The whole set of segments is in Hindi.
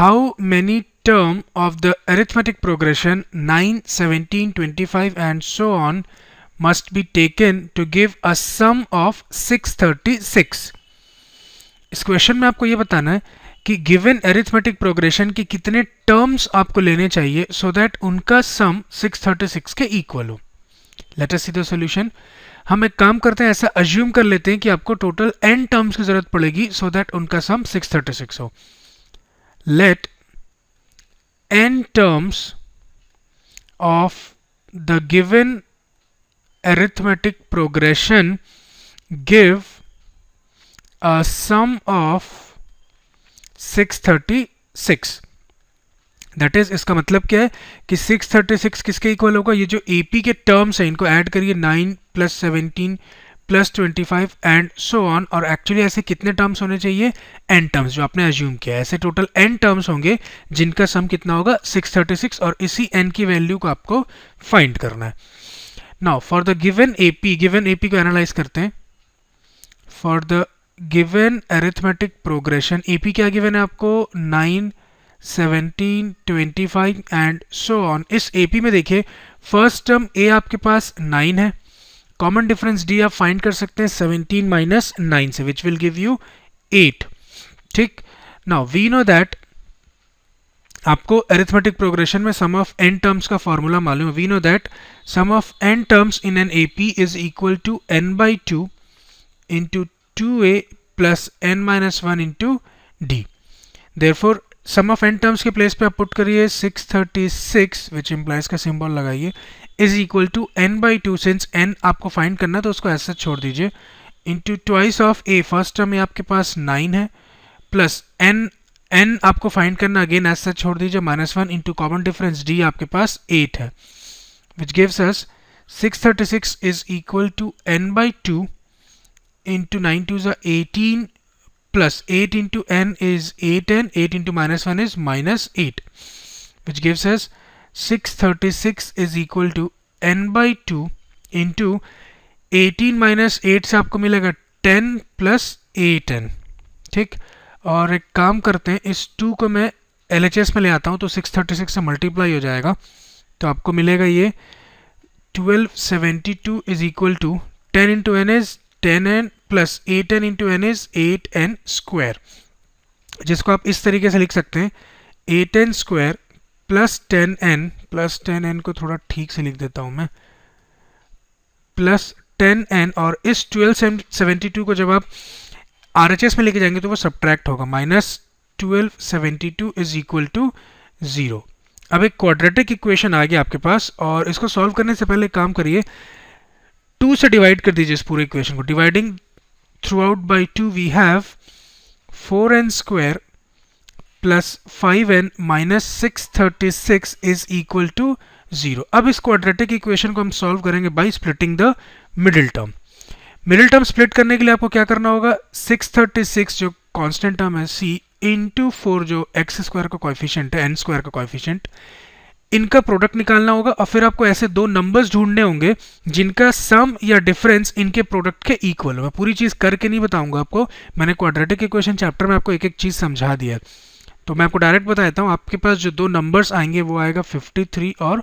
how many term of the arithmetic progression 9, 17, 25 and so on must be taken to give a sum of 636. इस क्वेश्चन में आपको ये बताना है कि गिवन अरिथमेटिक प्रोग्रेशन के कितने टर्म्स आपको लेने चाहिए सो दैट उनका सम 636 के इक्वल हो. Let us see the solution. हम एक काम करते हैं, ऐसा अज्यूम कर लेते हैं कि आपको टोटल n टर्म्स की जरूरत पड़ेगी सो दैट उनका सम 636 हो. Let n terms of the given arithmetic progression give a sum of 636. That is, इसका मतलब क्या है कि 636 किसके इक्वल होगा? ये जो AP के टर्म्स हैं इनको ऐड करिए, 9 plus 17 plus 25 and so on. और एक्चुअली ऐसे कितने टर्म्स होने चाहिए? n टर्म्स, जो आपने अज्यूम किया है. ऐसे टोटल n टर्म्स होंगे जिनका सम कितना होगा? 636. और इसी n की वैल्यू को आपको फाइंड करना है. Now for the given AP को एनालाइज करते हैं. For the given arithmetic progression, AP क्या गिवन है आपको? 9, 17, 25 and so on. इस AP में देखिए फर्स्ट टर्म A आपके पास 9 है, कॉमन डिफरेंस D आप फाइंड कर सकते हैं 17 माइनस 9 से, विच विल गिव यू 8. ठीक. नाउ वी नो दैट आपको अरिथमेटिक प्रोग्रेशन में सम ऑफ n टर्म्स का फॉर्मूला मालूम है. We know that sum of n terms in an AP is equal to n by 2 into 2a plus n minus 1 into d. Therefore sum of n terms के प्लेस पे आप पुट करिए 636 विच इम्प्लाइज का सिंबल लगाइए is equal to n by 2. Since n आपको फाइंड करना है तो उसको ऐसे छोड़ दीजिए, into twice of a. First term में आपके पास 9 है, प्लस n आपको फाइंड करना, अगेन ऐसा छोड़ दीजिए, -1 इंटू कॉमन डिफरेंस d आपके पास 8 है, which gives us 636 is equal to n by 2 into 9 2 is 18 plus 8 into n is 8n, 8 into -1 is -8, which gives us 636 is equal to n by 2 into 18 minus 8 से आपको मिलेगा 10 प्लस 8n. ठीक. और एक काम करते हैं, इस 2 को मैं LHS में ले आता हूँ तो 636 से मल्टीप्लाई हो जाएगा, तो आपको मिलेगा ये 1272 is equal to 10 into n is 10n plus 8n into n is 8n square, जिसको आप इस तरीके से लिख सकते हैं 8n स्क्वायर प्लस 10n को थोड़ा ठीक से लिख देता हूँ मैं, प्लस 10n. और इस 1272 को जब आप RHS में लेके जाएंगे तो वो सब्ट्रैक्ट होगा, -1272 इज इक्वल टू 0. अब एक क्वाड्रेटिक इक्वेशन आ गया आपके पास, और इसको सॉल्व करने से पहले काम करिए, 2 से डिवाइड कर दीजिए इस पूरे इक्वेशन को. Dividing throughout by 2 we have 4n square plus 5n minus 636 is equal to 0. अब इस क्वाड्रेटिक इक्वेशन को हम सॉल्व करेंगे by splitting the middle term. Middle term split करने के लिए आपको क्या करना होगा? 636 जो कांस्टेंट टर्म है c इंटू 4 जो x स्क्वायर का कोएफिशिएंट है, n स्क्वायर का कोएफिशिएंट, इनका प्रोडक्ट निकालना होगा. और फिर आपको ऐसे 2 नंबर्स ढूंढने होंगे जिनका सम या डिफरेंस इनके प्रोडक्ट के इक्वल हो. मैं पूरी चीज करके नहीं बताऊंगा आपको, मैंने क्वाड्रेटिक इक्वेशन चैप्टर में आपको एक एक चीज समझा दिया है. तो मैं आपको डायरेक्ट बता देता हूँ, आपके पास जो 2 नंबर्स आएंगे वो आएगा 53 और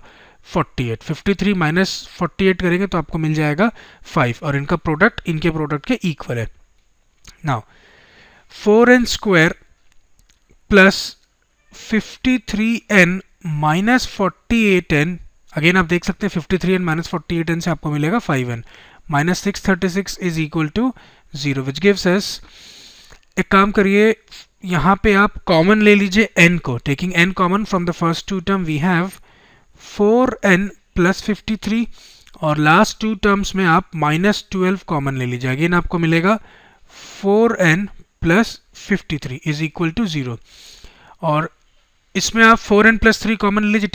48. 53 माइनस 48 करेंगे तो आपको मिल जाएगा 5, और इनका प्रोडक्ट इनके प्रोडक्ट के इक्वल है. Now 4n square plus 53n minus 48n, again आप देख सकते हैं 53n माइनस 48n से आपको मिलेगा 5n, minus 636 is equal to 0, which gives us, एक काम करिए यहाँ पे आप कॉमन ले लीजिए n को. Taking n common from the first 2 term we have 4n plus 53, और लास्ट 2 टर्म्स में आप -12 कॉमन ले लीजिए, अगेन आपको मिलेगा 4n plus 53 is equal to 0. और इसमें आप 4n प्लस 3 कॉमन ले लीजिए.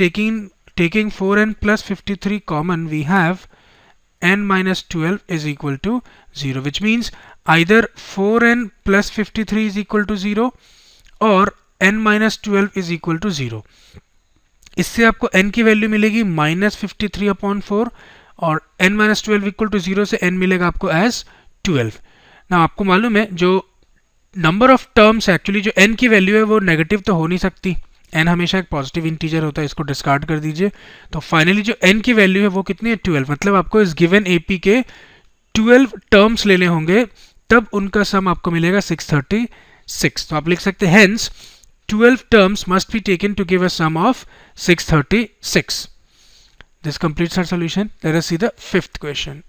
Taking 4n plus 53 common we have n minus 12 is equal to 0, which means either 4n plus 53 is equal to 0 or n minus 12 is equal to 0. इससे आपको n की वैल्यू मिलेगी -53/4 और n minus 12 इक्वल टू 0 से n मिलेगा आपको एज 12. ना आपको मालूम है जो नंबर ऑफ टर्म्स एक्चुअली जो n की वैल्यू है वो नेगेटिव तो हो नहीं सकती, n हमेशा एक पॉजिटिव इंटीजर होता है, इसको डिस्कार्ड कर दीजिए। तो फाइनली जो n की वैल्यू है वो कितनी है 12, मतलब आपको इस गिवन AP के 12 टर्म्स लेने होंगे, तब उनका सम आपको मिलेगा 636। तो आप लिख सकते हैं hence 12 terms must be taken to give a sum of 636. This completes our solution. Let us see the fifth question.